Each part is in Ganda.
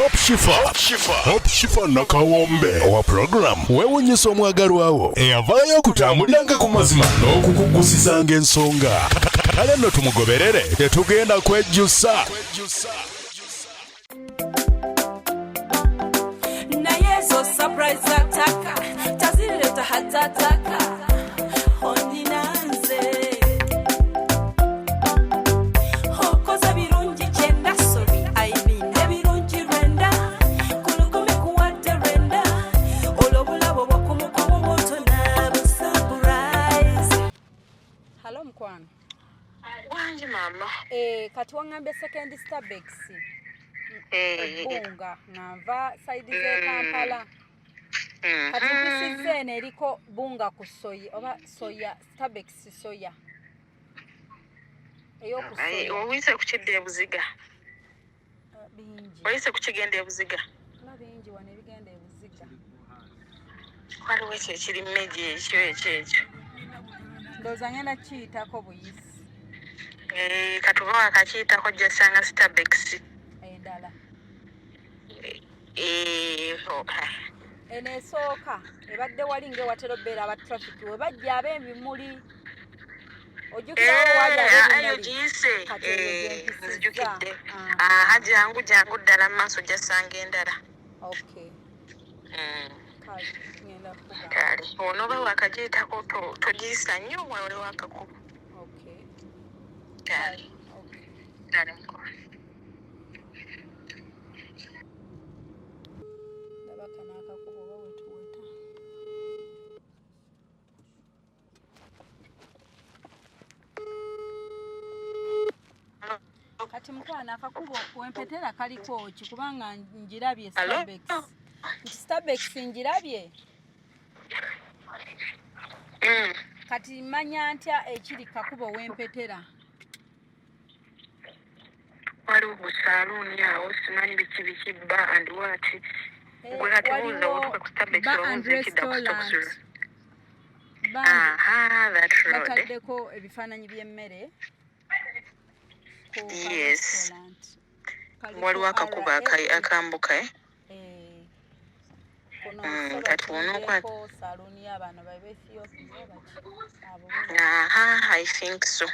Hope Shifa nakawombe owa program weewuunyisa omwagalwawo eyavaayo okutambuliranga ku mazima n'okukugusizanga ensonga. Kale nno tumugoberere tetugenda kwejjusa. Naye zo surprise ataka tazileta hatataka ondinanze hokoza birungi kyenda sorry aibine birungi renda kulukumi kuwadde renda olobulabo bwakumukumu bwoto nabo surprise. Hello mkwano. Wanji mama. Kati wangambe second Starbucks. Bunga nava side ze Kampala. Kati kusizene eriko bunga ku soya oba soya Starbucks soya. Eyo ku soya. Owise kukidde ebuziga. Bingi. Owise kukigenda ebuziga. Na bingi wane bigenda ebuziga. Waliwo ekyo ekiri mmeji ekyo. Ndoza ngenda kiyitako buyisi. Katuba wakakiyitako gyasanga Starbucks. Endala. Okay. Enesooka ebadde wali ng'ewatera obbeera aba traffic we bajja ab'ebimuli ojjukirawo wali ayogiyise nzijukidde jangu ddala mu maaso gyasanga endala. Okay. Kale ngenda kuga. Kale onoba wakagiyitako togiyisa nnyo wale wakakuba. Okay. Kale. Okay. Kale mko. Ndabaka n'akakubo oba wetuweta. Kati mukwana akakubo wempetera kaliko ki kubanga njirabye Starbucks. Nti Starbucks njirabye. Kati manya ntya ekiri kakubo wempetera. Waliwo ku salooni awo simanyi biki ba and what. Gwe hatubuuza otuuka ku Starbucks olowooza ekidda ku Stokes. That road. Bataddeko ebifaananyi by'emmere. Yes. Waliwo akakubo akambuka. Kati wonookwata. Salooni y'abaana b'Ethiopia I think so.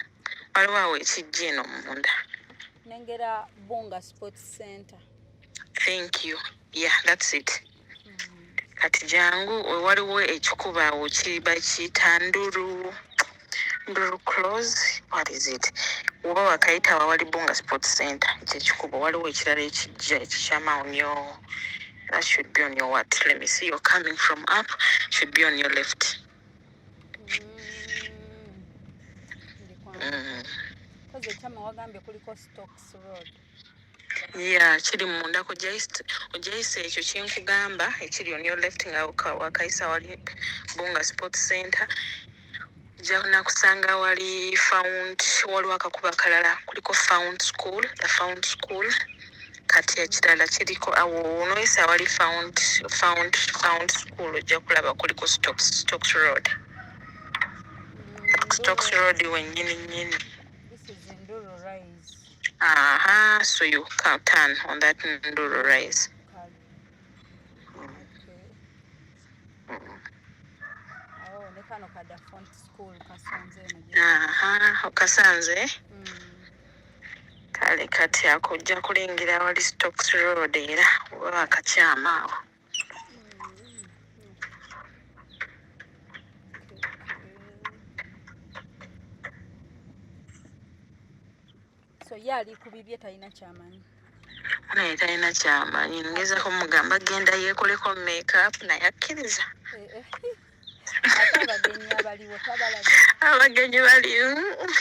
Waliwo awo ekijja eno munda. Nengera Bunga Sports Center. Thank you. Yeah, that's it. Kati jangu waliwo ekikuba awo kiyita Nduru Close. What is it? Uba wakayita wali Bunga Sports Center. Ekikuba waliwo ekirala ekijja ekikyama nnyo. That should be on your what? Let me see. You're coming from up. Should be on your left. Koze chama wagambye kuliko Stokes Road. Yeah, kiri munda kujayise ekyo kyenkugamba ekiri on your left nga wakayisa wali Bunga Sports Center. Jana kusanga wali found waliwo akakuba kalala kuliko found school, the found school. Kati ekirala kiriko awo noyisa wali found school ojja kulaba kuliko Stokes Road. Stokes Road wennyini. This is Nduru Rise. So you can turn on that Nduru Rise. Okay. Ne kano kada font school kasanze Okasanze. Kale kati akojja kulengera wali Stokes Road era oba akakyama awo. So yali kubibye talina kyamanyi. Naye talina kyamanyi ngezako mugamba genda yeekoleko make-up naye akkiriza. Abagenyi bali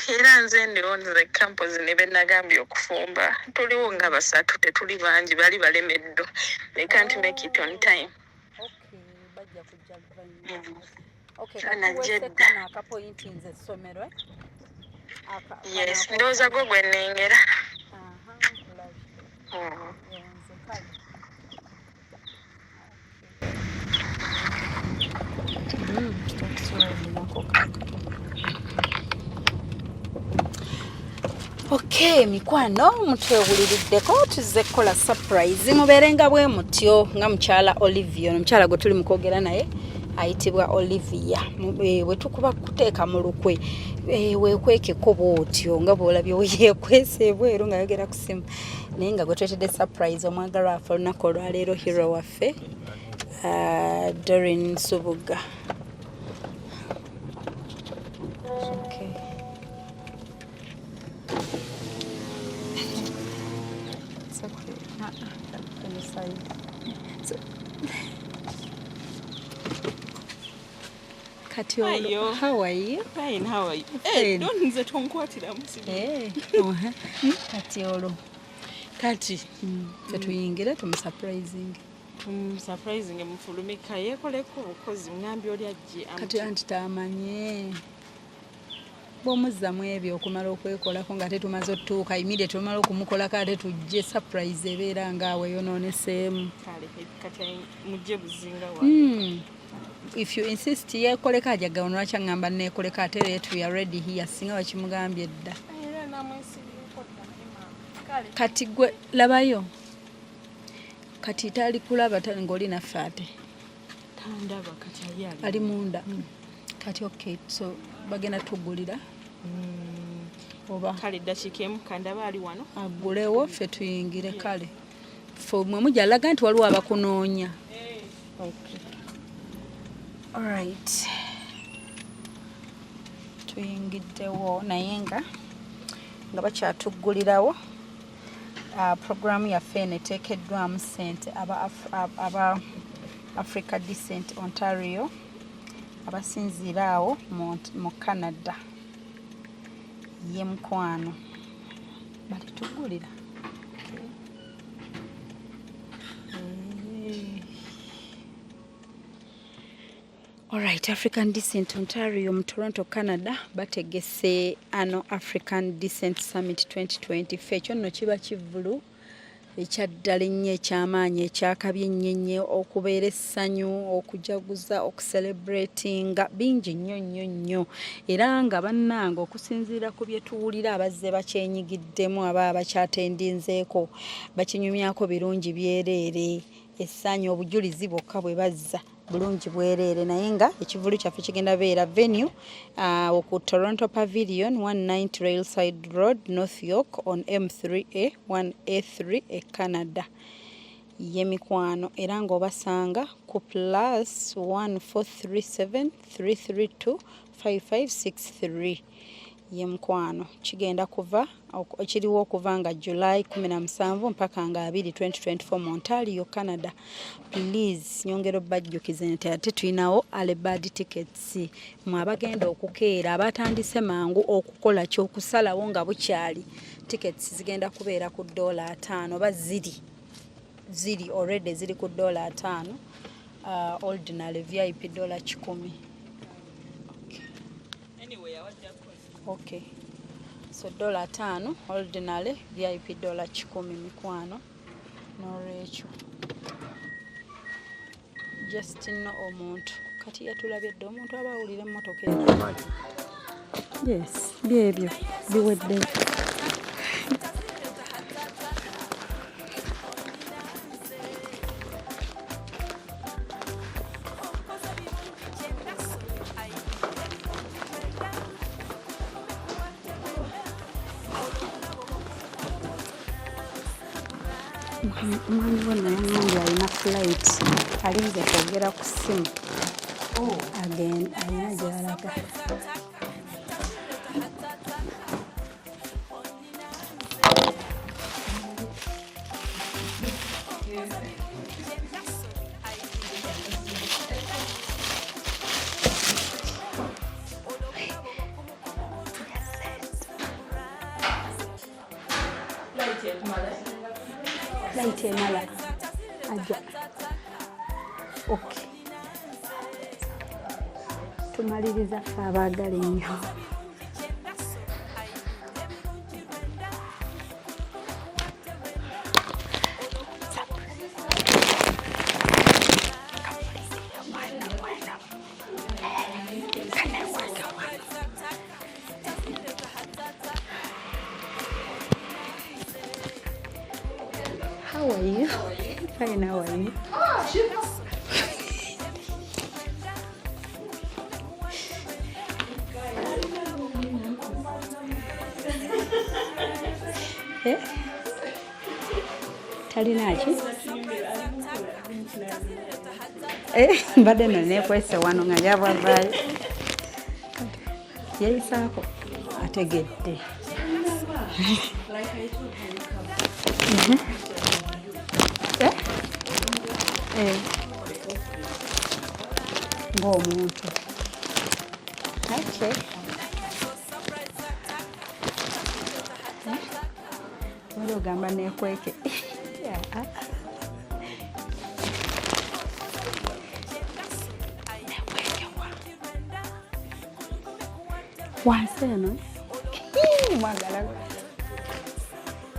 era nze ndowooza campus ne be nagambye okufumba tuliwo nga basatu tetuli bangi bali balemeddo. They can't make it on time. Okay, bajja kujja luvannyuma. Okay, kana akapointi nze essomero. Yes, ndowooza gwe gwe nnengera. Okay. Okay, mikwano mutwewuliriddeko tuzze kukola surprise mubeerenga bwe mutyo nga mukyala Olivia omukyala gwe tuli mukwogera naye ayitibwa Olivia bwe tukuba kuteeka mu lukwe weekwekeko bw'otyo nga bw'olabye weyeekwese ebweru nga yogera ku simu naye nga gwe twetedde surprise omwagalwa waffe olunaku olwaleero hero waffe Doreen Nsubuga. Okay. It's okay. On the side. So, Katiolo, how are you? Fine, how are you? Hey, don't nze tonkwatira musibi. Hey, Katiolo. Kati. Tetuyingira surprising. Surprising mufulumika yekoleko obukozi ngambi oli ajje Kati anti tamanye. Bomuzzamu ebyo okumala okwekolako nga tetumaze otuuka immediate omala okumukolako ate tujje surprise ebeera ngaawe yonooneseemu. Kale kati mujje buzinga wa. If you insist yeekoleko ajaga ono lwaki aŋŋamba neekoleko ate leero we are ready here singa bakimugambye dda. Kati gwe labayo. Kati tali kulaba ng'oli naffe ate. Tandaba kati ali munda. Kati okay, so bagenda tugulira. Oba kale dakiika emu kandaba ali wano agulewo ffe tuyingire kale ffe mwe mujja alaga nti waliwo abakunoonya. Okay. All right. Tuyingiddewo naye nga bakyatugulirawo. Programu yaffe eteekeddwamu ssente aba Africa Decent Ontario abasinziira awo mu Canada ye mukwano balitugulira. Alright, African Decent Ontario mu Toronto, Canada bategese ano African Decent Summit 2020 ekyo nno kiba kivulu ekyaddala ennyo ekyamaanyi ekyakabye ennyo okubeera essanyu okujaguza okucelebratinga bingi nnyo era nga bannanga okusinziira ku bye tuwulira abazze bakyenyigiddemu aba bakyatendinzeeko bakinyumyako birungi byereere essanyu obujulizi bwokka bwe bazza bulungi bwereere naye nga ekivulu kyaffe kigenda beera venue ku Toronto Pavilion 190 Railside Road, North York on M3A 1A3 e Canada ye mikwano era ng'obasanga ku plus 1437 332 5563 ye mukwano kigenda kuva ekiriwo okuva nga July 17 mpaka nga 2024 mu Ontario, Canada. Please nyongero bajjukize nti ate tulinawo early tickets mwabagenda okukeera abatandise mangu okukola kyokusalawo nga bukyali tickets zigenda kubeera ku $5 oba ziri already ziri ku $5 ordinary VIP $10. Okay. So $5 ordinary VIP $10 mikwano n'olwekyo just no omuntu kati yatulabye dda omuntu aba awulira emmotoka eyo. Yes, byebyo biwedde. Mwami wonna yangambye alina flight alinze kwogera ku ssimu agenda alina gy'alaga. Flight emala ajja. Okay. Tumaliriza ffe abaagala ennyo. Right now, are you? Talinaki? Mbadde nno neekwese wano nga gyabwavaayo. Yeeyisaako ategedde. Ng'omuntu. Okay. Wali ogamba neekweke. Wansi eno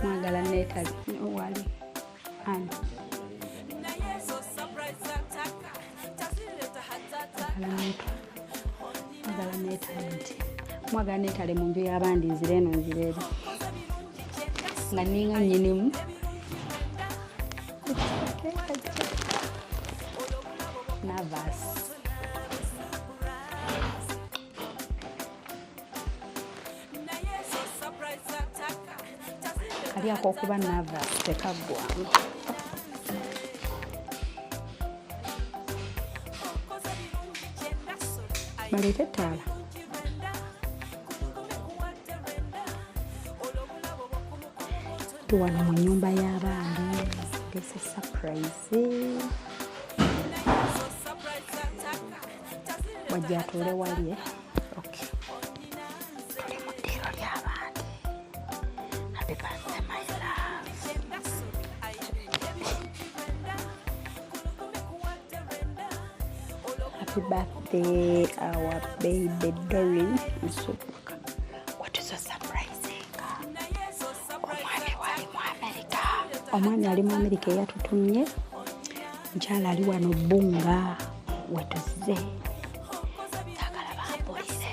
mwagala neetali wali ani mwagala neetali nti mwagala neetali mu nju y'abandi nzira eno nzira eri nga ninga nnyinimu navas kali ak'okuba navas tekaggwamu. Baleete ettaala. Wano mu nnyumba y'abandi. This is surprise. Wajja atuule wali okay. Tuli mu ddiiro ly'abandi. Happy birthday my love. Happy birthday our baby Doreen Nsubuga. What is so surprising? Omwami wali mu America. Omwami ali mu America eyatutumye. Mukyala ali wano Bunga wetuze. Sagala bampulire.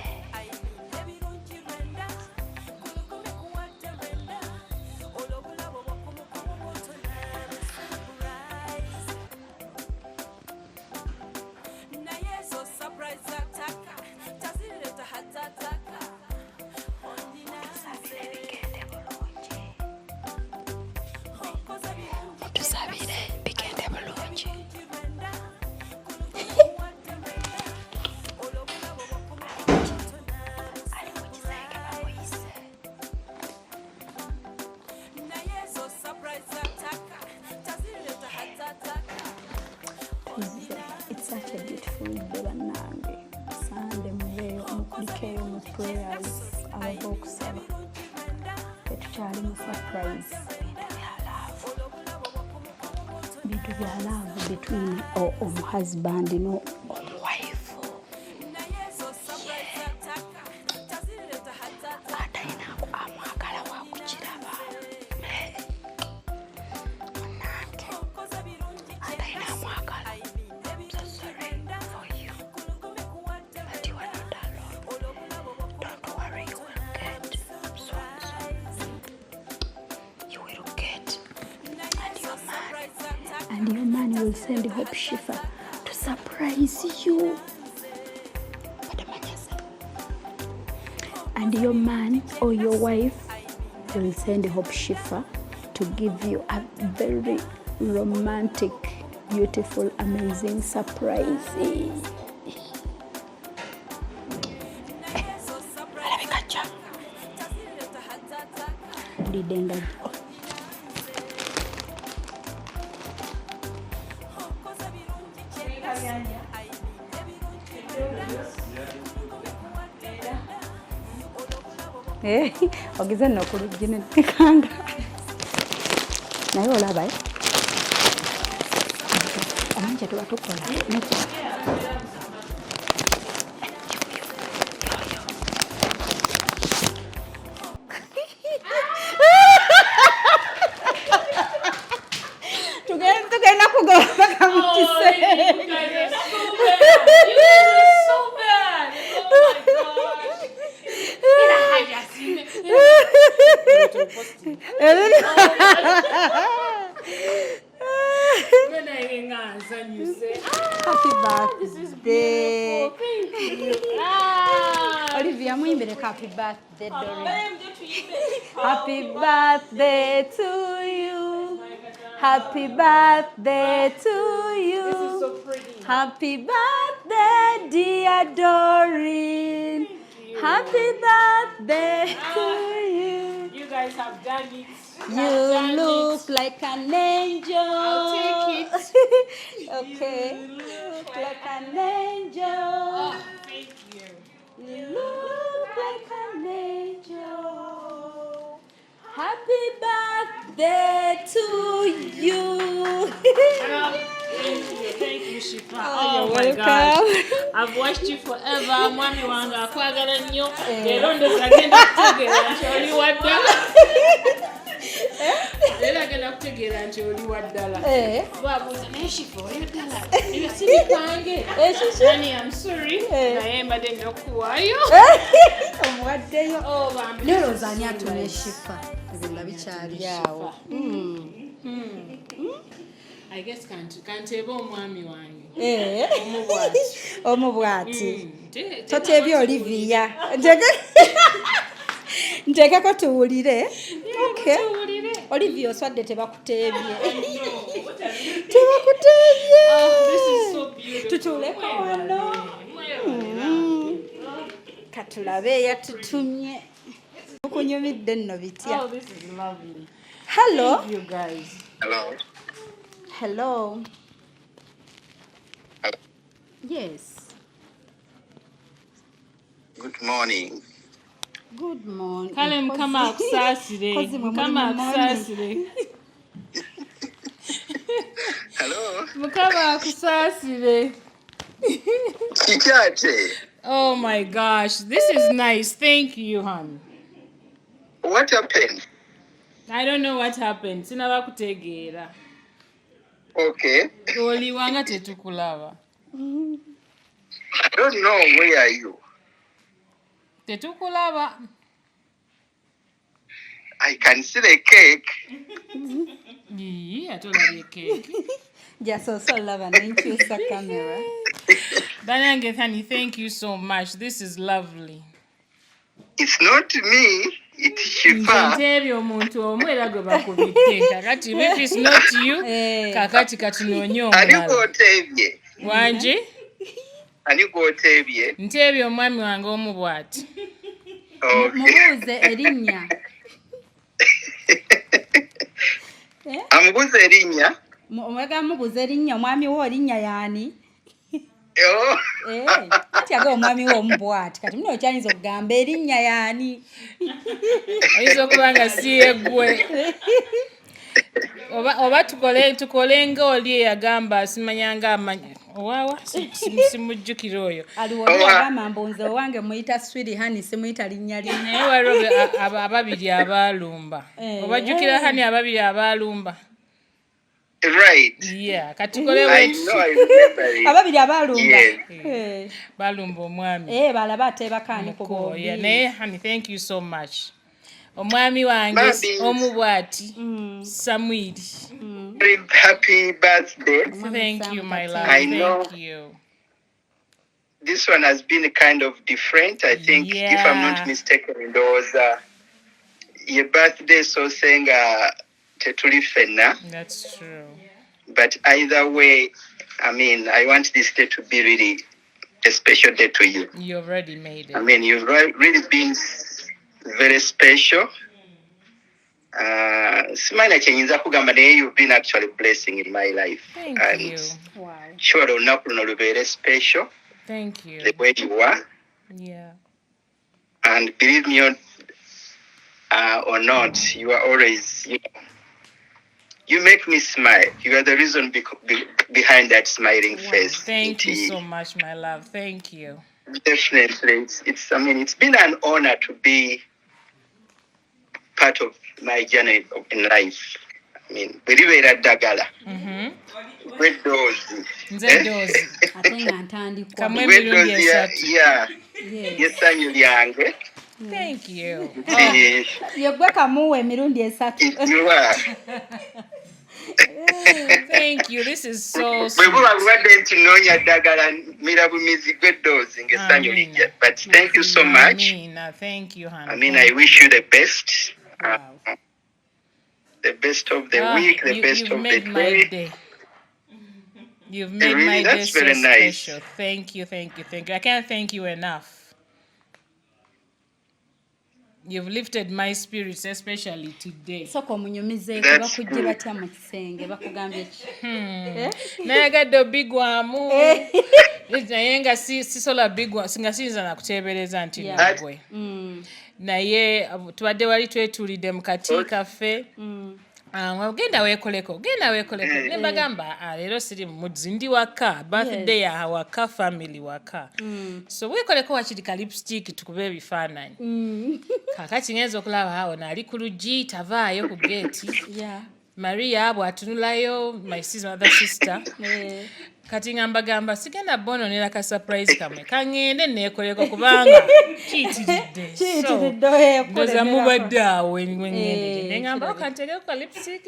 Mutusabire bigende bulungi. It's such a beautiful day bannange. Sande mubeeyo mukulikeeyo mu prayers abava okusaba. Tetukyali mu surprise. Bintu bya love between omuhusband no omuwife. Atayinaako amwagala wakukiraba. Munange atayina amwagala. I'm so sorry for you. But you are not alone. Don't worry, you will get soon. You will get. And your man will send Hope Shifa to surprise you. And your man or your wife will send Hope Shifa to give you a very romantic, beautiful, amazing surprise. Lidenga. Ogize nno ku luggi netekanga naye olaba omanyi kye tuba tukola tugenda kugoba paka mu kisenge. Happy birthday. Thank you. Olivia muimbire happy birthday Doreen. Happy birthday to you. Happy birthday to you. This is so pretty. Happy birthday dear Doreen. Happy birthday to you. You guys have done it. You look like an angel. I'll take it. Okay. You look like an angel. Thank you. You look like an angel. Happy birthday to you. Thank you, Shifa. Oh, Oh my welcome. gosh. I've watched you forever. Mwami wange akwagala nnyo. Leero ndagenda kutegeera nti oli wa ddala. Leero agenda kutegeera nti oli wa ddala. Bwabuuza naye Shifa oli wa ddala. Ebyo si bipange. Nani, I'm sorry. Naye mbadde nnyo okuwaayo. Omuwaddeyo. Oh, bambi. Nerooza ani atuma Shifa. Ebyo bikyali awo. I guess kanteeba omwami wange. Omubwati. Toteebye Olivia. Nteekeko tuwulire. Okay. Olivia oswadde tebakuteebye. Tebakuteebye. This is so beautiful. Tutuuleko wano. Katulabe yatutumye. Okunyumidde nno bitya. Oh, this is lovely. Hello. Thank you guys. Hello. Hello. Hello. Yes. Good morning. Good morning. Kale mukama akusaasire. Mukama akusaasire. Hello. Mukama akusaasire. Kikyate. Oh my gosh, this is nice. Thank you, hon. What happened? I don't know what happened. Sinaba kutegeera. Okay. Oli wanga tetukulaba. I don't know where are you. Tetukulaba. I can see the cake. Atolabye cake. Just also love and introduce a camera. Banyange Thani, thank you so much. This is lovely. It's not me. It's Shifa. Ntebye omuntu omu era gwe bakubidde. Kakati if it's not you, kakati katunoonye omulala. Ani gw'otebye? Wanje? Ani gw'otebye? Ntebye omwami wange omu bw'ati. Okay. Mubuuze erinnya. Amubuuza erinnya? Omwega mubuuze erinnya omwami wo erinnya yaani? Oh. Atyaga omwami wo omubwati kati muno okyayinza okugamba erinnya yaani? Oyinza okuba nga si yeggwe. Oba tukole ng'oli eyagamba simanyanga amanya. Owaawa simujjukira oyo. Aliwo agamba mbunze owange muyita Swiri Hani simuyita linnya linnya. Naye waliwo ababiri abaalumba. Obajjukira Hani ababiri abaalumba. Right. Yeah, katukole I know, I remember it. Ababiri abaalumba. Yes. Balumba omwami. Balaba ateebakaani ku bombi. Naye Hani, thank you so much. Omwami wange omu bw'ati Samwiri. Very happy birthday. Thank you, my love. I know. Thank you. This one has been kind of different. I think, if I'm not mistaken, there was your birthday, so saying tetuli fenna. That's true. But either way, I mean, I want this day to be really a special day to you. You already made it. I mean, you've really been very special. Simana chenyinza kugamba naye you've been actually a blessing in my life. Thank and you. Wow. Sure, olunaku luno lubeere special. Thank you. The way you are. Yeah. And believe me or not, you are always, you make me smile. You are the reason behind that smiling face. Thank you so much, my love. Thank you. Definitely. It's been an honor to be part of my journey in life. I mean, believe Dagala. With those. Ate nga ntandikwa. Yes, Thank you. Yegwe kamuwe emirundi esatu. You are. Thank you. This is so We sweet. will have to know your dagala mirabu music good dose in Gesanyo. But thank you so much. Thank you, Hannah. I wish you the best. Wow. The best of the week, the best of the day. You've made my day so special. Thank you. I can't thank you enough. You've lifted my spirits, especially today. Soko munyumize bakujje batya mu kisenge bakugambye ki? Nayagadde big wamu. Naye nga sisola big wa singasinza na kutebereza nti nagwe. Naye tubadde wali twetulidde mu kati kaffe. Genda weekoleko ne bagamba leero siri mudzi ndi waka birthday ya waka family waka so weekoleko wakirika lipstick tukube ebifaananyi kakati ngenza okulaba awo naali ku luggi tavaayo ku geeti Maria bw'atunulayo my other sister kati ngamba sigenda bononera ka surprise kamwe kangende neekoleko kubanga kiyitiridde ndoza mubadde awo ngende nengamba okanteekeko ka lipstick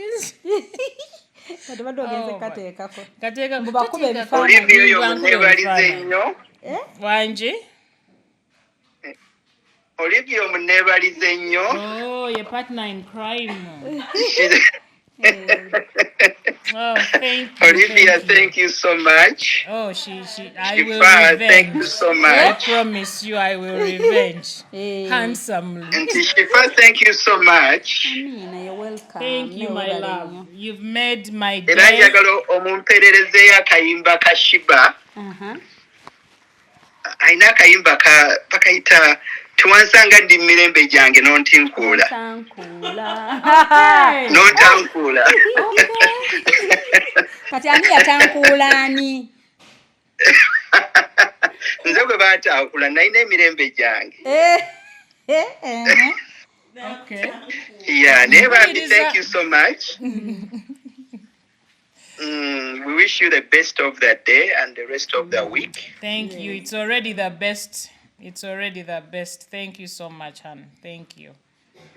kati badde ogenze kateekako kateeka mubakuba ebifaananyi wanje Olivia omunebalize nnyo. Your partner in crime. Oh, thank you. Olivia, thank you so much. Oh, I will revenge. Thank you so much. I promise you I will revenge. Handsomely. And Shifa, thank you so much. You're welcome. Thank you, my love. You've made my day. Era njagala omumpererezeyo akayimba ka Shiba. Ayina akayimba bakayita tuwansanga ndi mirembe gyange nontinkuula. Nontankuula. Kati ani yatankuula ani? Nze bwe baatankula nalina emirembe gyange. Okay. Yeah, Nebambi, thank you so much. We wish you the best of that day and the rest of the week. Thank you. It's already the best. Thank you so much, Han. Thank you.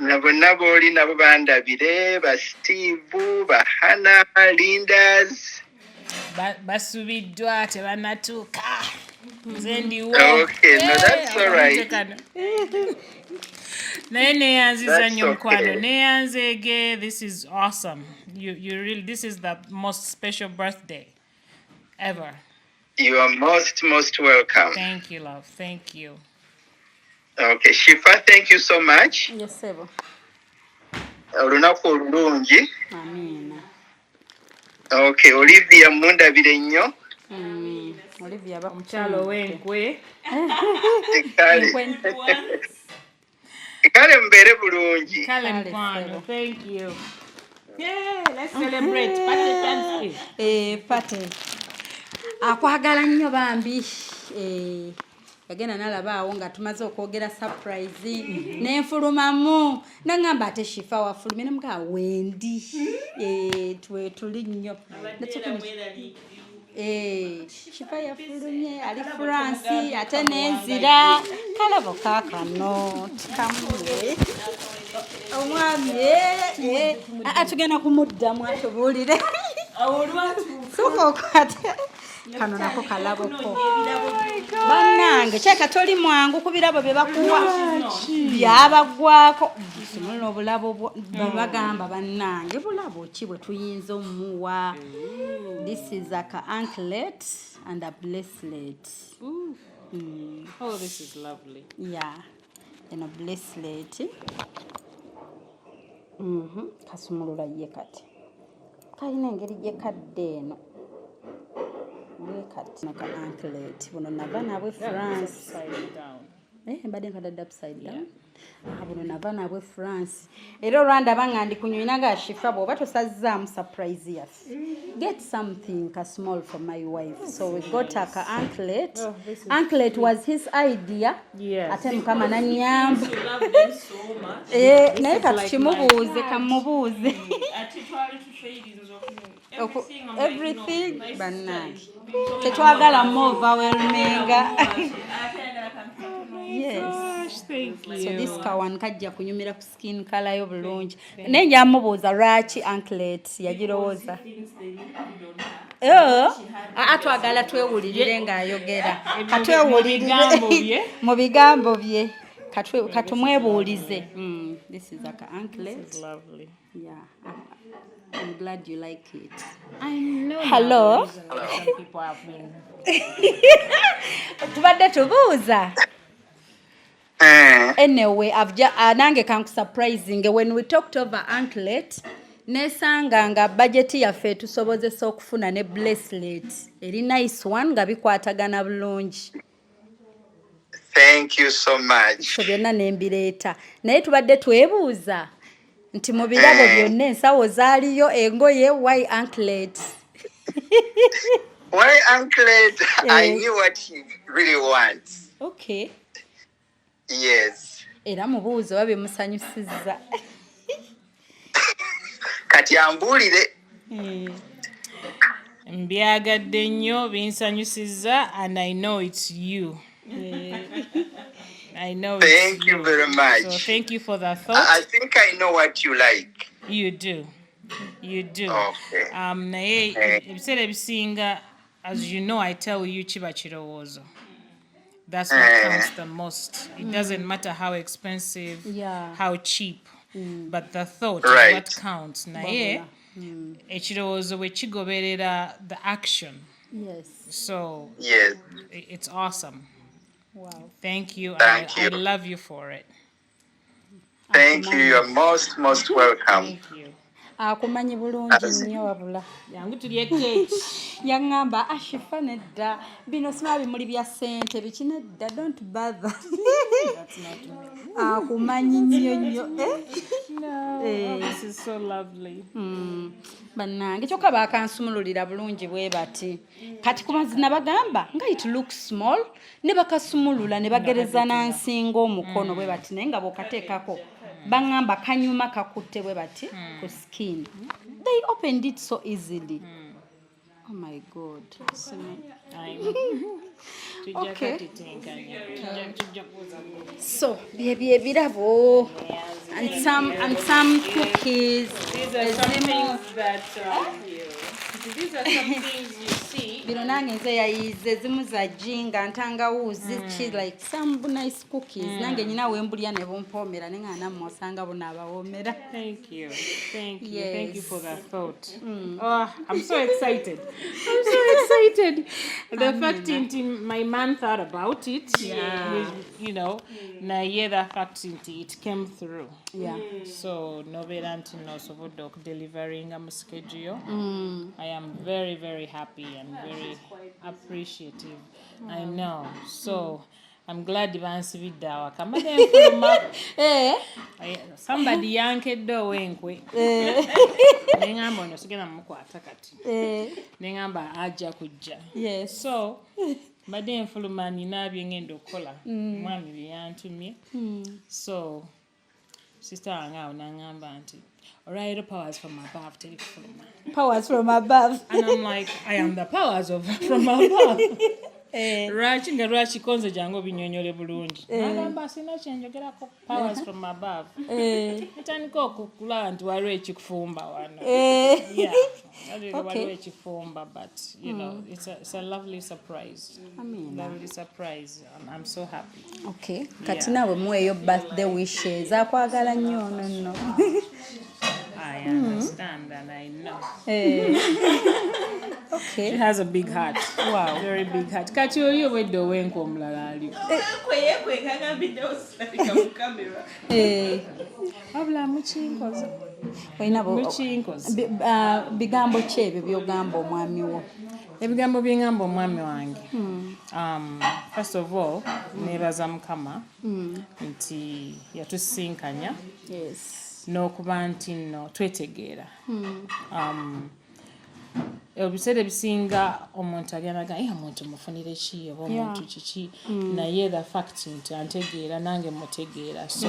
Nabo oli nabo bandabire ba Steve, ba Hannah, Lindas. Basubiddwa tebanatuuka. Okay, no, that's all right. Naye neyanziza nnyo mukwano. Neyanzege, this is awesome. You really, this is the most special birthday ever. You are most welcome. Thank you, love. Thank you. Okay, Shifa, thank you so much. Yes, sir. Olunaku olulungi. Amina. Okay, Olivia mundabire nnyo. Olivia mukyala w'enkwe. Kale mbeere bulungi. Kale mukwano. Thank you. Yeah, let's celebrate. Pate. Akwagala nnyo bambi. Yagenda nalaba awo nga tumaze okwogera surprise nenfulumamu nangamba ate Shifa wafulumye namuga wendi tuli nnyo Shifa yafulumye ali France ate nenzira kalabo kakano tikamule omwami atugenda kumuddamu atubulire soko kwate kano nako kalaboko bannange kyeka toli mwangu ku birabo bye bakuwa byabagwako muno obulabo bagamba bannange bulabo ki bwe tuyinza omuwa. This is like an anklet and a bracelet. Oh, this is lovely. Yeah, and a bracelet. Kasumulula ye kati kalina engeri gye kadde eno kati naka anklet buno nava nabwe France mbadde nkadadde upside down buno nava nabwe France era olwanda banga ndi kunyinaga Shifa bw'oba tosazzaamu surprise yaffe get something small for my wife, so we got a anklet. Anklet was his idea. Ate mukama nanyamba naye kati kimubuuze kamubuuze everything bannange tetwagala mu overwhelming. Yes. gosh, thank you. So this kawan kajja kunyumira ku skin color yo bulungi. Naye njamubuuza lwaki anklet yagirowooza. Atwagala twewulirire ng'ayogera. Katwewulirire mu bigambo bye. Katumwebuulize. This is like an anklet. This is lovely. Yeah. I'm glad you like it. I know. Hello. Some people have been. Tubadde tubuuza. Anyway, nange kanku surprising when we talked over anklet. Nesanga nga budget yaffe tusobozesa okufuna ne bracelet. Eri nice one nga bikwatagana bulungi. Thank you so much. So byonna ne mbireeta. Naye tubadde twebuuza nti mu birabo byonna ensawo zaaliyo engoye why anklet? Why anklet? I knew what he really wants. Okay. Yes. Era mubuuze oba bimusanyusizza. Kati ambuulire. Mbyagadde nnyo binsanyusizza and I know it's you. I know it's Thank you very much. So thank you for that thought. I think I know what you like. You do. You do. Okay. Naye ebiseera ebisinga, as you know, I tell you kiba kirowoozo. That's what counts the most. It doesn't matter how expensive, how cheap, but the thought is what counts. Naye ekirowoozo bwe kigoberera the action. Yes. So yes, it's awesome. Wow. Thank you. Thank you. I love you for it. Thank you. You're most welcome. Thank you. Akumanyi bulungi nnyo wabula. Yangu tulye cake. Yaŋŋamba ashifa nedda. Bino sima bimuli bya ssente biki nedda. Don't bother. That's not me. Akumanyi nnyo. No. This is so lovely. Bannange kyokka bakansumululira bulungi bwe bati. Kati ku mazina bagamba nga it looks small ne bakasumulula ne bagereza nansinga omukono bwe bati naye nga bw'okateekako bangamba kanyuma kakutte bwe bati ku skin. They opened it so easily. Oh my God. Okay. So, bye birabo and some cookies. These are some things that these are some things you see. Bino nange nze yayize zimu za jinga ntangawuzi like some nice cookies. Nange nyina wembulya ne bompoomera nenga nammwe osanga bona abawoomera. Thank you. Thank you. Yes. Thank you for that thought. Oh, I'm so excited. I'm so excited. The fact my man thought about it. Yeah. You know, na yeah, the fact it came through. Yeah. So noberanti no sobodo delivering a schedule. I am very, very happy and very appreciative. I know. So I'm glad the bansi vidawa. Kama somebody yankeddo wenkwe. Nengamba no sigena mukwata kati. Nengamba aja kujja. Yes. So mbadde enfuluma nina byengenda okukola mwami byeyantumye. So sister wange awo n'angamba nti olwaliro powers from above teri kufuluma. Powers from above. And I'm like, I am the powers from above. Lwaki nga lwaki konze jangu obinyonyole bulungi. Nagamba sina kyenjogerako powers from above. Natandika okukulaba nti waliwo ekikufumba wano. Yeah. Waliwo ekifumba, but you know, it's a lovely surprise. Lovely surprise. I'm so happy. Okay. Kati nawe muweeyo birthday wishes. Akwagala nnyo nno. I understand and I know. Okay. She has a big heart. Wow. Very big heart. Kati oyo wedde owenko omulala ali. Wabula mukinkoze. Mukinkoze. Bigambo ki ebyo by'ogamba omwami wo? Ebigambo byengamba omwami wange. First of all, neebaza Mukama nti yatusinkanya. Yes. N'okuba nti nno twetegeera. Ebiseera ebisinga omuntu alyanaga omuntu mufunire ki oba omuntu kiki naye the fact nti antegeera nange mutegeera. So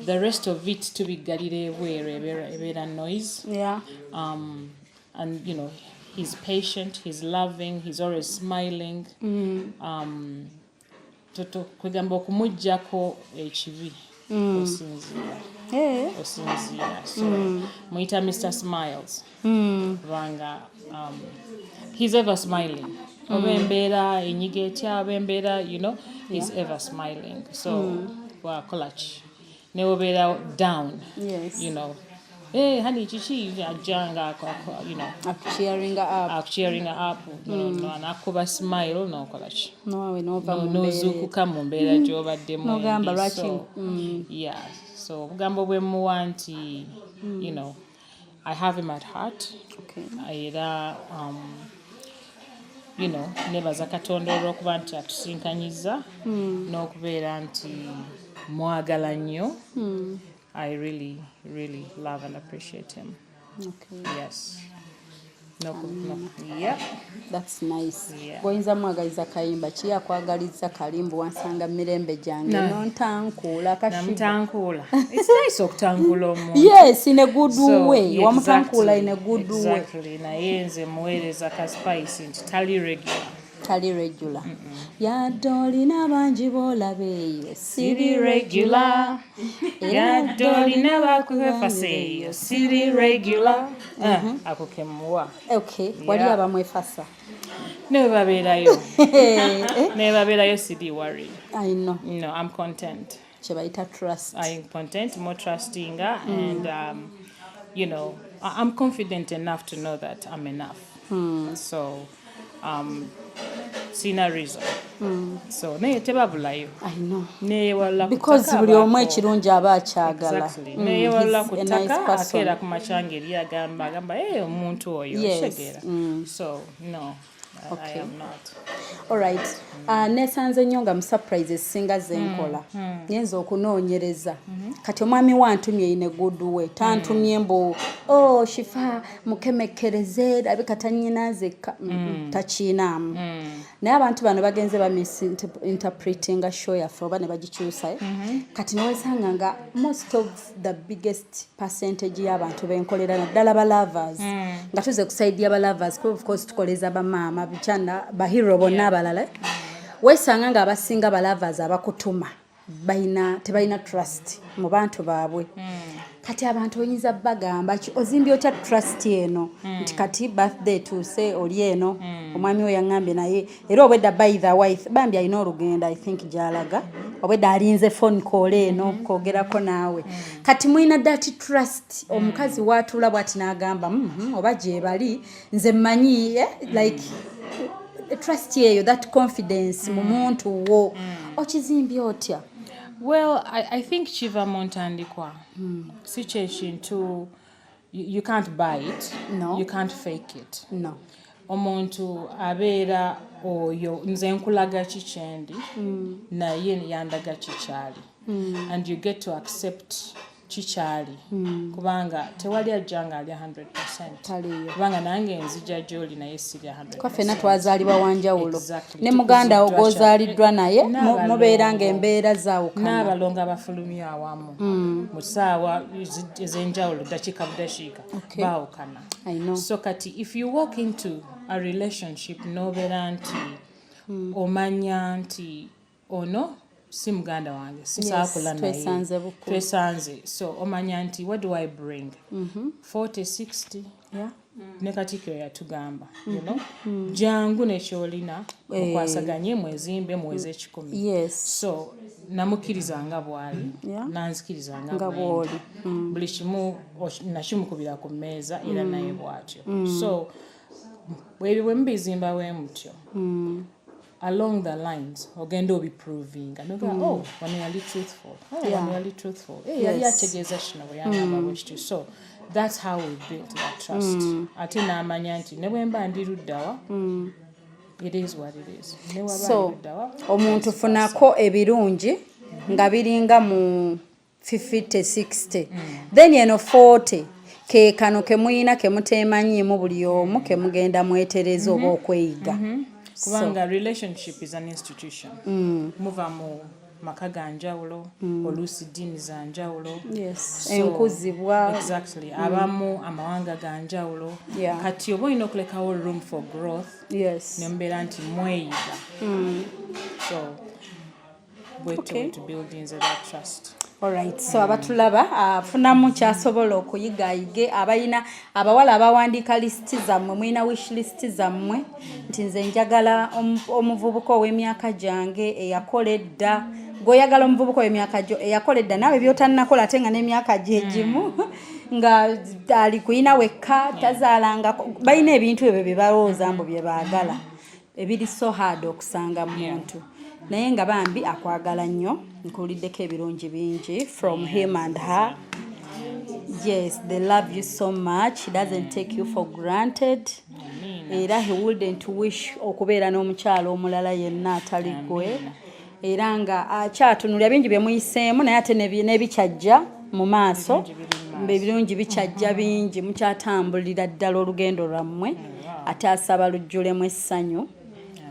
the rest of it tubiggalira ebweru ebeera noise. Yeah. And you know, he's patient, he's loving, he's always smiling. kwegamba okumuggyako ekibi osinziira so muyita Mr. Smiles kubanga he's ever smiling oba embeera enyiga etya oba embeera he's ever smiling so wakola ki ne obeera down hey honey chichi ajanga cheering up nakuba smile nokola ki nozuukuka mu mbeera gy'obaddemu so obugambo bwe muwa nti I have him at heart era nebaza Katonda olw'okuba nti atusinkanyiza n'okubeera nti mwagala nnyo. I really, really love and appreciate him. Yes. Yeah. That's nice. Yeah. Goyinza mwagaliza kayimba kyeyakwagaliza kalimbu wansanga mirembe jange nontankula namtankula. It's nice okutankula omuntu. Yes, in a good way. Wamutankula in a good way. Exactly. Na yenze muweereza ka spice nti tali regular. Yadolina bangi bolabeeyo siri regular. Yadolina bakufaseeyo siri regular. Ako kemuwa. Okay, wali abamwefasa. Nebabeerayo siri worried. I know. No, I'm content. Chebaita trust. I'm content, more trusting, and I'm confident enough to know that I'm enough. So sina reason. So naye tebabulayo. I know. Neyewala because buli omu ekirungi aba akyagala. Exactly. Neyewala kutaka akeera ku machange eri agamba omuntu oyo shegera. So no. Okay. I am not. All right. Nesanze nnyo nga surprises singa zenkola. Nyenza okunoonyereza. Kati omwami wantumye in a good way. Tantumye mbo shifa mukemekereze abe katanyinaze tachinamu. Naye abantu bano bagenze ba misinterpreting show ya for bane bagikyusa. Kati nawesanga nga most of the biggest percentage y'abantu benkolera naddala ba lovers. Nga tuze kusaidia ba lovers of course tukoleza ba mama bichana ba hero bonna abalala. Wesanga nga abasinga ba lovers abakutuma tebalina trust mu bantu baabwe. Kati abantu oyinza bagamba ozimbi otya trust eno nti kati birthday tuuse oli eno omwami oyo yaŋŋambye naye era obwedda by the wife bambi alina olugendo I think gyalaga obwedda alinze phone call eno kwogerako naawe kati mwina that trust omukazi waatula bw'ati n'agamba oba gye bali nze mmanyi like trust eyo that confidence mu muntu wo okizimbye otya? Well, I think Chiva Montandikwa. Situation too, you can't buy it. No. You can't fake it. No. Omuntu abeera oyo nze nkulaga kikyendi naye yandaga kikyali. And you get to accept kikyali kubanga tewali ajjanga ali 100%. Kubanga nange nzija gy'oli naye siri 100%. Kwa ffenna twazaalibwa wanjawulo. Ne muganda ogw'ozaaliddwa naye mubeera ng'embeera zaawukana. N'abalongo abafulumya awamu mu ssaawa ez'enjawulo dakiika budakiika baawukana. So kati if you walk into a relationship n'obeera nti omanya nti ono si muganda wange sisaakula naye twesanze so omanya nti what do I bring 40-60 ne Katikkiro yatugamba jangu nekyolina okwasaganye mwezimbe mweze 10 so namukkiriza nga bwali nanzikiriza nga bwoli buli kimu nakimukubira ku mmeeza era naye bwatyo so bwe mubizimba bwe mutyo along the lines ogenda obi proving wano yali truthful yali ategeeza kino bwe yangamba bwekityo so that's how we built that trust ate n'amanya nti ne bwe mba ndi luddawa it is what it is so omuntu funako ebirungi nga biringa mu 50-60 then eno 40 ke kano kemuyina kemuteemanyiimu buli omu kemugenda mwetereza oba okweyiga kubanga relationship is an institution muva mu maka ga njawulo oluusi ddiini za njawulo enkuzibwa exactly abamu amawanga ga njawulo kati oba olina okulekawo room for growth ne mubeera nti mweyiga so Okay. To buildings that trust. Alright, so abatulaba afunamu kyasobola okuyigayige abayina abawala abawandiika listi zammwe mwina wish listi zammwe nti nze njagala omuvubuka ow'emyaka gyange eyakola edda g'oyagala omuvubuka ow'emyaka gyo eyakola edda naawe by'otannakola ate nga n'emyaka gye gimu nga ali kuyina wekka tazaalanga balina ebintu ebyo bye balowooza mbu bye baagala ebiri so hard okusanga muntu naye nga bambi akwagala nnyo nkuliddeko ebirungi bingi from him and her. Yes, they love you so much. He doesn't take you for granted. Era he wouldn't wish okubeera n'omukyala omulala yenna atali gwe. Era nga akyatunulira bingi bye muyiseemu naye ate n'ebikyajja mu maaso ebirungi bikyajja bingi mukyatambulira ddala olugendo lwammwe ate asaba lujjulemu essanyu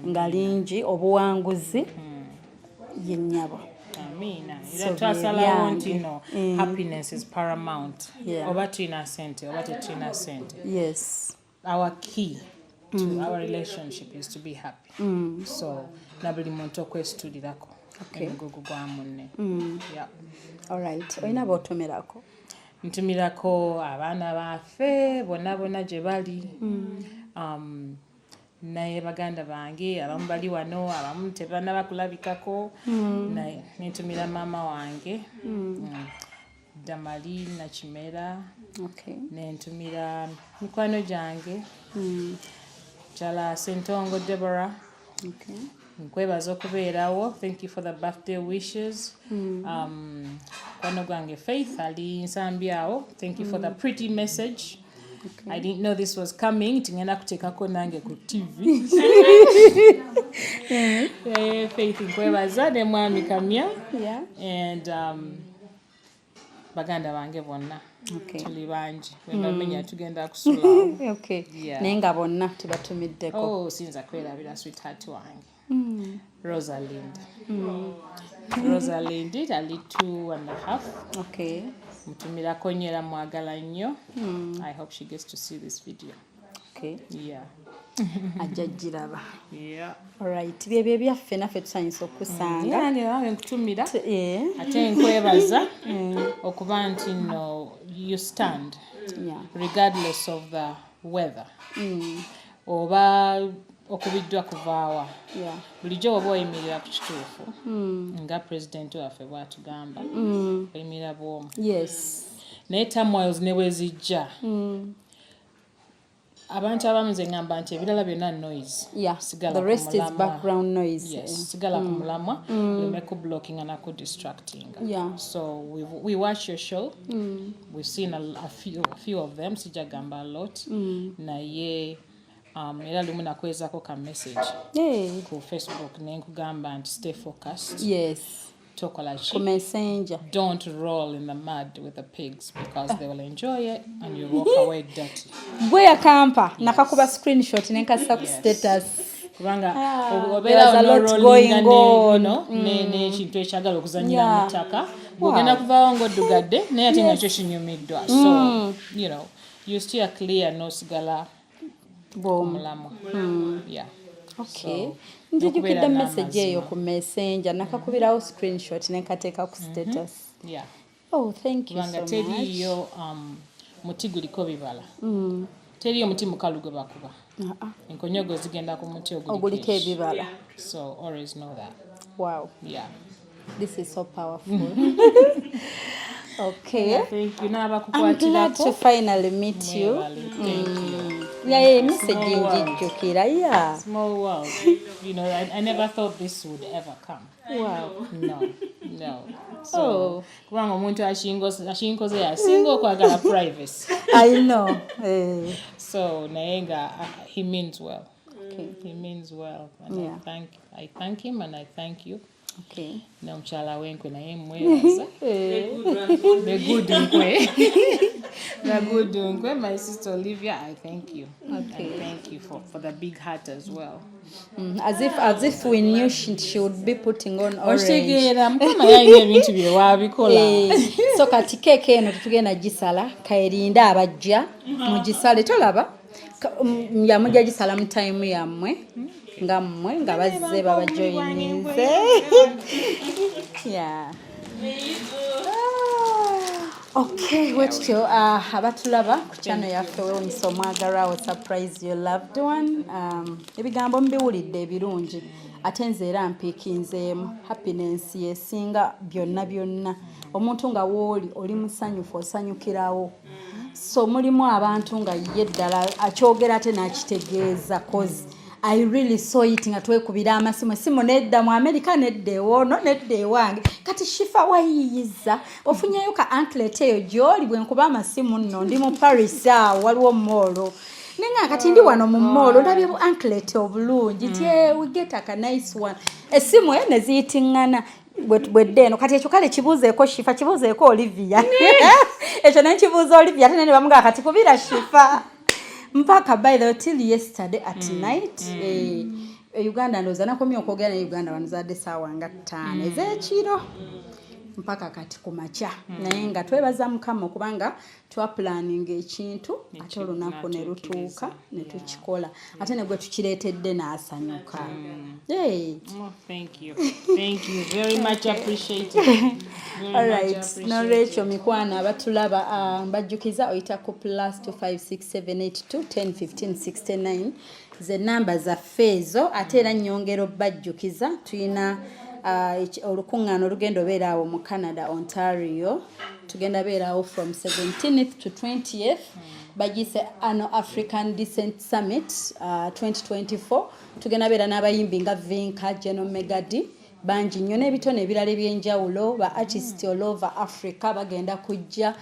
nga lingi obuwanguzi yennyabo. Amina. Twasalawo nti happiness is paramount. Oba tulina sente oba tetulina sente. Yes. Our key to our relationship is to be happy. So na buli muntu okwesitulirako omugugu gwa munne. Yeah. Alright. Olina b'otumirako? Ntumirako abaana baffe bonna gye bali. Naye baganda bange abamu bali wano abamu tebannaba kulabikako naye nentumira maama wange Damali Nakimera nentumira mikwano gyange mukyala Sentongo Deborah nkwebaza okubeerawo. Thank you for the birthday wishes. Mukwano gwange Faith ali Nsambyawo. Thank you for the pretty message. I didn't know this was coming. Tingenda kutekako nange ku TV. Faith nkwebaza ne Mwami Kamya. And baganda bange bonna. Tuli bangi. Webamenya tugenda kusulawo. Naye nga bonna tebatumiddeko. Oh, sinza kwerabira sweetheart wange. Rosalind. Rosalind ali 2.5. Mutumirako nnyo era mwagala nnyo. I hope she gets to see this video. Yeah. Ajja giraba. Yeah. Alright. Byebyo byaffe naffe tusanyusa okusanga. Nange nawe nkutumira. Ate nkwebaza okuba nti no you stand regardless of the weather. Oba okubiddwa kuvaawa. Bulijjo oba oyimirira ku kituufu nga pulezidenti waffe bw'atugamba oyimirira bw'omu. Naye turmoils ne bwe zijja abantu abamu nze ngamba nti ebirala byonna noise. The rest is background noise. Sigala ku mulamwa oleme blocking and aku distracting. So we watch your show. We've seen a few of them. Sijagamba a lot. Naye era lumu nakwezako ka message ku Facebook nenkugamba nti stay focused. Tokola ki. Ku messenger. Don't roll in the mud with the pigs because they will enjoy it and you walk away dirty. Bwe yakampa nakakuba screenshot nenkassa ku status. Kubanga obeera no rolling n'ekintu ekyagala okuzanyira mu ttaka bw'ogenda kuvaawo ng'oddugadde naye ate nga kyo kinyumiddwa. So you know you steer clear n'osigala omulamwa. Njijukidde message eyo ku messenger nakakubirawo screenshot nenkateeka ku status. Oh, thank you so much. Teriyo muti guliko bibala. Teriyo muti mukalu gwe bakuba. Enkonyogo zigenda ku muti oguliko ebibala. So always know that. Wow. Yeah. This is so powerful. Okay. Thank you. I'm glad to finally meet you. Thank you. Message njijjukira. Small world. You know, I never thought this would ever come. Wow. No. So, kubanga omuntu ashinkoze yasinga okwagala privacy. I know. So, naye nga he means well. He means well. And I thank him and I thank you. Na mukyala wenkwe naye mwebaza. The good nkwe. The good nkwe, my sister Olivia, I thank you. And thank you for the big heart as well. As if we knew she would be putting on orange. Oshigera mukama yalina ebintu bye wabikola. So kati keeke eno tetugenda gisala kaerinda abajja mugisale tolaba yamujja gisala mu time yammwe nga mmwe nga bazze babajoyininze. Yeah. Okay, wetyo abatulaba ku channel yaffe Weewuunyisa omwagalwawo surprise your loved one. Ebigambo mbiwulidde ebirungi ate nze era mpiikinzeemu happiness yesinga byonna. Omuntu nga wooli oli musanyufu osanyukirawo. So mulimu abantu nga ye ddala akyogera ate n'akitegeeza cause I really saw it nga twekubira amasimu nedda mu America nedda ewono nedda ewange kati shifa wayiyiza ofunyayo ka anklet eyo gy'oli bwe nkuba amasimu nno ndi mu Paris waliwo molo nenga kati ndi wano mu molo ndabye bu anklet obulungi we get a nice one esimu ene ziyitingana bwedde eno kati ekyo kale kibuuzeeko shifa kibuuzeeko Olivia ekyo ne kibuuza Olivia ate ne bamugaa kati kubira shifa mpaka by the way till yesterday at night Uganda ndoza nakomye okwogera ne Uganda wanuzadde saawa nga 5 ez'ekiro mpaka kati kumakya naye nga twebaza Mukama okubanga twa planning ekintu ate olunaku ne lutuuka ne tukikola ate ne gwe tukireetedde n'asanyuka. Thank you very much appreciated. All right, Rachel Mikwana abatulaba mbajjukiza oyita ku +2567821015669 ze namba za feezo ate era nnyongero bajjukiza tuyina olukuŋŋaana olugenda obeeraawo mu Canada, Ontario. Tugenda beeraawo from 17th to 20th. Bagise Annual African Decent Summit 2024. Tugenda beera n'abayimbi nga Vinka, General Megadi, bangi nnyo n'ebitone ebirala ebyenjawulo ba artist all over Africa bagenda kujja.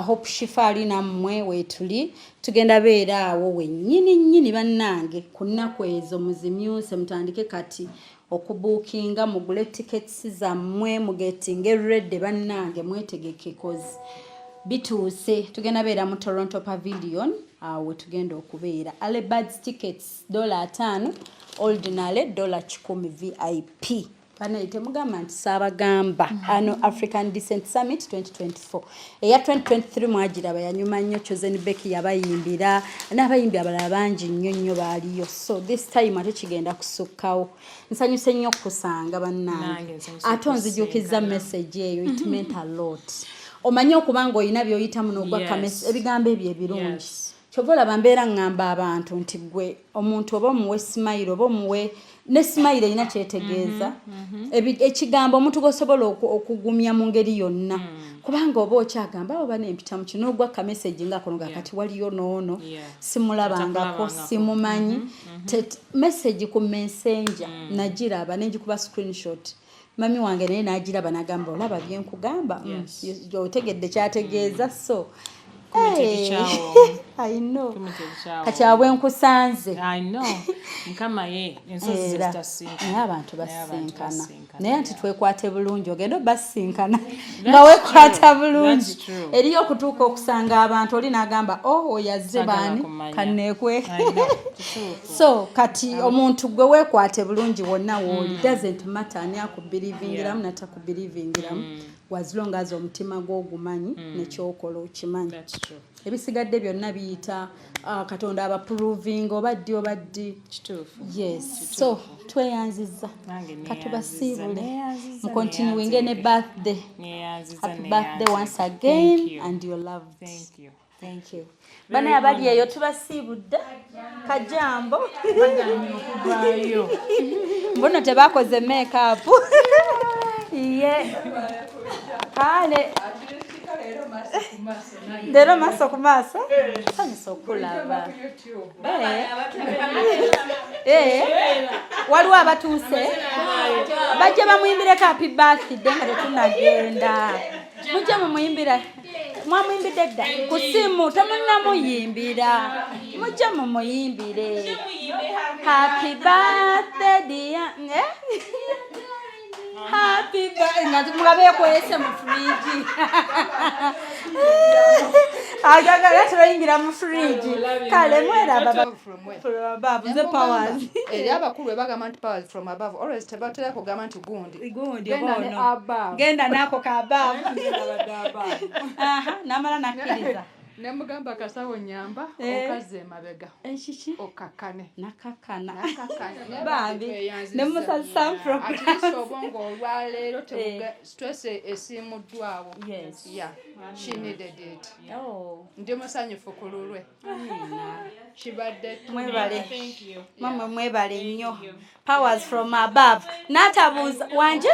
Hope Shifali nammwe weetuli tugenda beeraawo wennyini bannange ku nnaku ezo muzimyuse mutandike kati okubuukinga mugule tickets zammwe mugetinge ready bannange mwetegeke cause bituuse tugenda beera mu Toronto Pavilion awo tugenda okubeera Alebads tickets $5 ordinary $10 VIP Panayite mugamba nti saabagamba Annual African Decent Summit 2024 eya 2023 mwagiraba yanyuma nnyo Chosen Becky yabayimbira n'abayimbi abalala bangi nnyo baaliyo so this time ate kigenda kusukkawo nsanyuse nnyo kusanga bannange ate onzijukiza message eyo it meant a lot omanye okubanga oyina by'oyitamu n'ogwakka ebigambo ebyo ebirungi kyova olaba mbeera ngamba abantu nti gwe omuntu oba omuwe smile oba omuwe ne smile erina kyetegeeza ekigambo omuntu gosobola okugumya mu ngeri yonna kubanga oba okyagamba oba nempita mu kino ogwakka message nga kono gakati waliyo noono simulabangako simumanyi message ku messenger nagiraba nenjikuba screenshot mami wange naye nagiraba nagamba olaba byenkugamba otegedde kyategeeza so I know. Kati abwe nkusanze. I know. Nkama ye ensozi zitasinka. Naye abantu basinkana. Naye anti twekwate bulungi ogenda basinkana. Nga wekwata bulungi. Eriyo okutuuka okusanga abantu oli n'agamba oyazze baani kanneekwe. So kati omuntu gwe wekwate bulungi wonna wooli doesn't matter ani akubiriivingiramu natakubiriivingiramu. Was long as omutima gw'ogumanyi nekyokola okimanyi. Ebisigadde byonna biyita Katonda abaproving obaddi yes so tweyanziza katubasiibule mu continuing ne birthday happy birthday once again and your love. Thank you bana abali eyo tubasiibudde kajambo mbona tebakoze make-up kale Dero maso kumasa sanyisa okulaba waliwo abatuuse bajja bamuyimbireko happy birthday nga tetunagenda mujja mumuyimbira mwamuyimbidde dda ku simu temunnamuyimbira mujja mumuyimbire happy birthday dear happy birthday ngati mulabe kwese mu fridge agaga yatayingira mu fridge kale mwera baba from above the powers abakulu bagamba nti powers from above always tebatera kugamba nti gundi genda nako ka above namala nakiriza Nemugamba kasawo nyamba okaze mabega. Enchichi Okakane. nakakana Nakakane. bambi nemusasa from Atiso bongo olwaleero tebuga stress esimuddwawo. Yes. Yeah. She needed it. Oh, Ndi musanyufu ku lulwe. Kibadde mwebale Thank you. mama mwebale nnyo. Powers from above. Natabuuza wanje.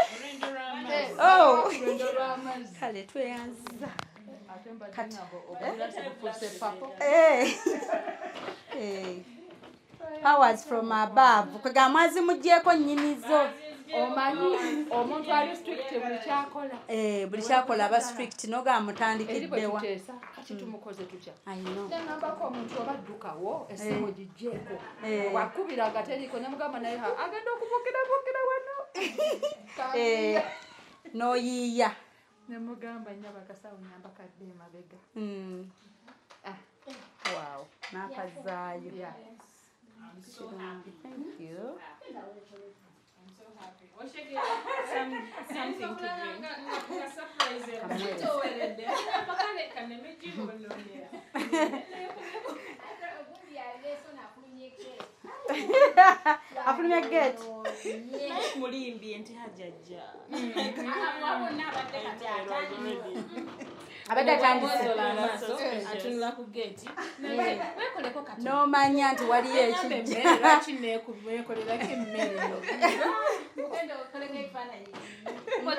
Oh, kale tweyanza. Powers from above. Kwega amazi mugyeko nnyinizo. omanyi omuntu ali strict buli kyakola. Buli kyakola aba strict noga mutandikiddewa. Kati tumukoze tutya. I know. Nengambako omuntu obaddukawo essimu gigyeko. Wakubira agateriko nemugamba naye agenda okubukira wano. N'oyiiya. Nemugamba nnyaba kasawo nyamba kadde emabega. Wow, n'akazaayo. Yeah. Thank you. Something to drink. Afulumya gate. Mulimbi enti hajajja. Abadde atandise. Atunula ku gate. N'omanya nti waliyo ekijja.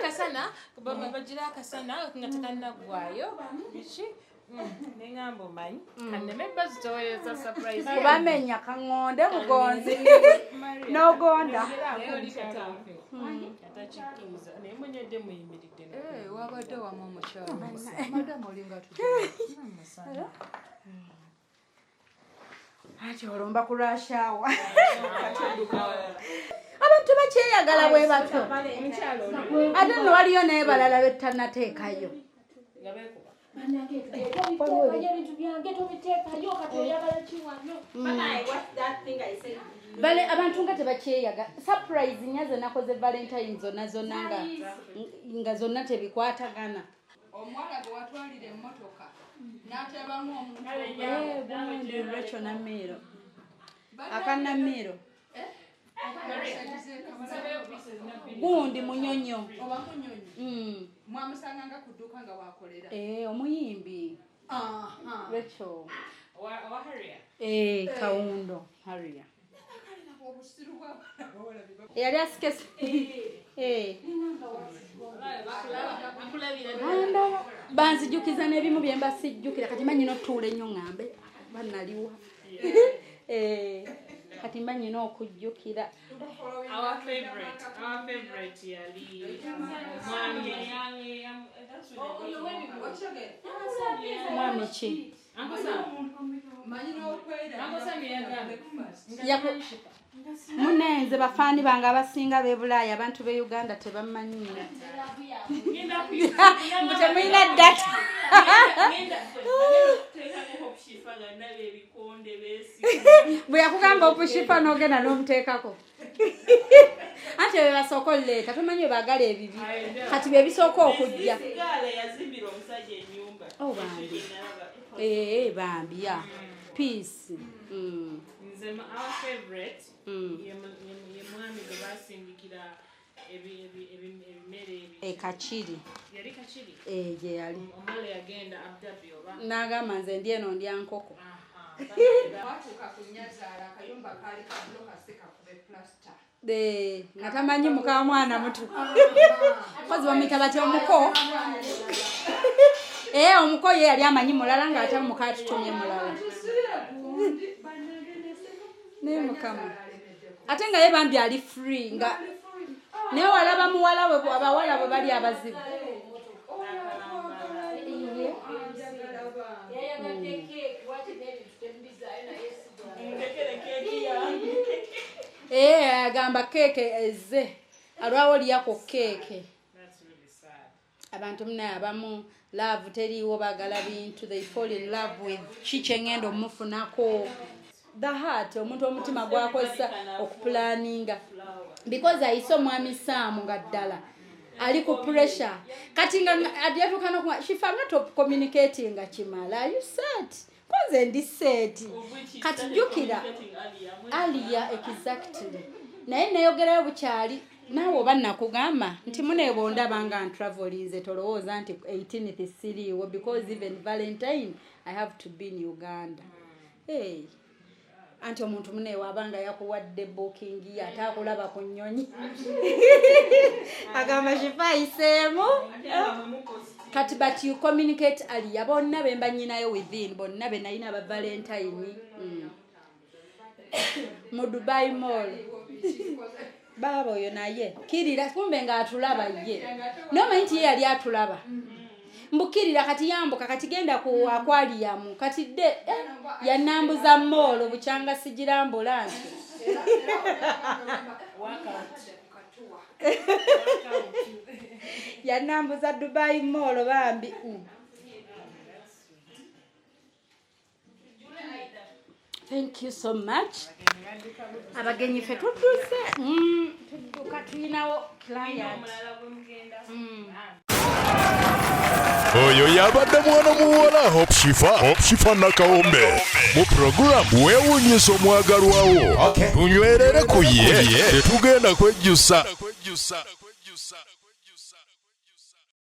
Kasana bagira akasana nga tekannagwayo biki nengamba omanyi kaneme bazitowereza surprise Kubamenya kaŋŋonde bugonzi n'ogonda. atakikkiriza naye mwenyedde muyimiridde Wabadde wamu omukyala. Madamu olinga tuja. Ati olumba ku lwashawa. Abantu bakyeyagala bwe bato. Ate nno waliyo naye balala betannateekayo. Bale abantu nga tebakyeyaga. Surprise nyaze nakoze Valentine zonna nga zonna tebikwatagana. Omwala gwe watwalira emmotoka n'atebamu omuntu. Bundi Rachel na Miro. Akana Miro. Bundi munyonyo. Oba munyonyi. Mwamusanganga ku dduuka nga wakolera. Omuyimbi. Rachel. wa Harrier Kawundo Harrier. Yali asikese. Banzijukiza n'ebimu bye mbasijjukira kati manyina otuula ennyo ŋŋambe bannaliwa. Kati manyina okujjukira. our favorite yali Mwami ki? Munenze bafaani bange abasinga b'e Bulaaya abantu b'e Uganda tebamanyira. Mbu temulina data. Bwe yakugamba opushipa n'ogenda n'omuteekako. Anti bwe basooka oleeta tomanyi bwe baagala ebibi. Kati bye bisooka okujja. Oh bambi. Bambi ya. Peace. our favorite ye mwami gwe basindikira ebimere Kachiri. yali kachiri Gye yali. omala yagenda Abdabi oba N'agamba nze ndi eno ndya nkoko. Watuuka ku nnyazaala akayumba kaali kabloka sekakube plasta. Nga tamanyi muka mwana mutu. Kozi bamuyita batya omuko? Omuko ye yali amanyi mulala ng'ate muka atutumye mulala. Ne mukama. Ate nga ye bambi ali free nga naye walaba muwala we abawala bwe bali abazibu. Agamba keeke ezze alwawo liyako keeke. Abantu munaye abamu love teriiwo bagala bintu they fall in love with kikyengendo mufunako. The heart omuntu omutima gwakozesa okupulaninga because ayise omwami Sam nga ddala ali ku pressure kati nga adyatuka nokuwa shifanga top communicating nga kimala you set kwanze ndi set kati jukira aliya exactly naye nayogerayo bukyali naawe oba nakugamba nti muneebonda banga travelinze tolowooza nti 18th siriiwo because even Valentine I have to be in Uganda hey anti omuntu muneewa abanga yakuwadde booking ataakulaba ku nnyonyi agamba shifaayiseemu kati but you communicate aliya bonna bemba nyinayo within bonna be nalina aba Valentine mu Dubai Mall baba oyo naye kirira kumbe nga atulaba ye nomanyi nti ye yali atulaba mbukirira kati yambuka kati genda ku aquarium kati de yanambuza mall bukyanga sigira ambulance yanambuza Dubai Mall bambi Thank you so much. Abagenyi fe tutuse. Tuduka tuyinawo client. Oyo yabadde mwana muwala Hope Shifa Nakawombe mu program weewuunyisa omwagalwawo tunywerere ku ye tetugenda kwejjusa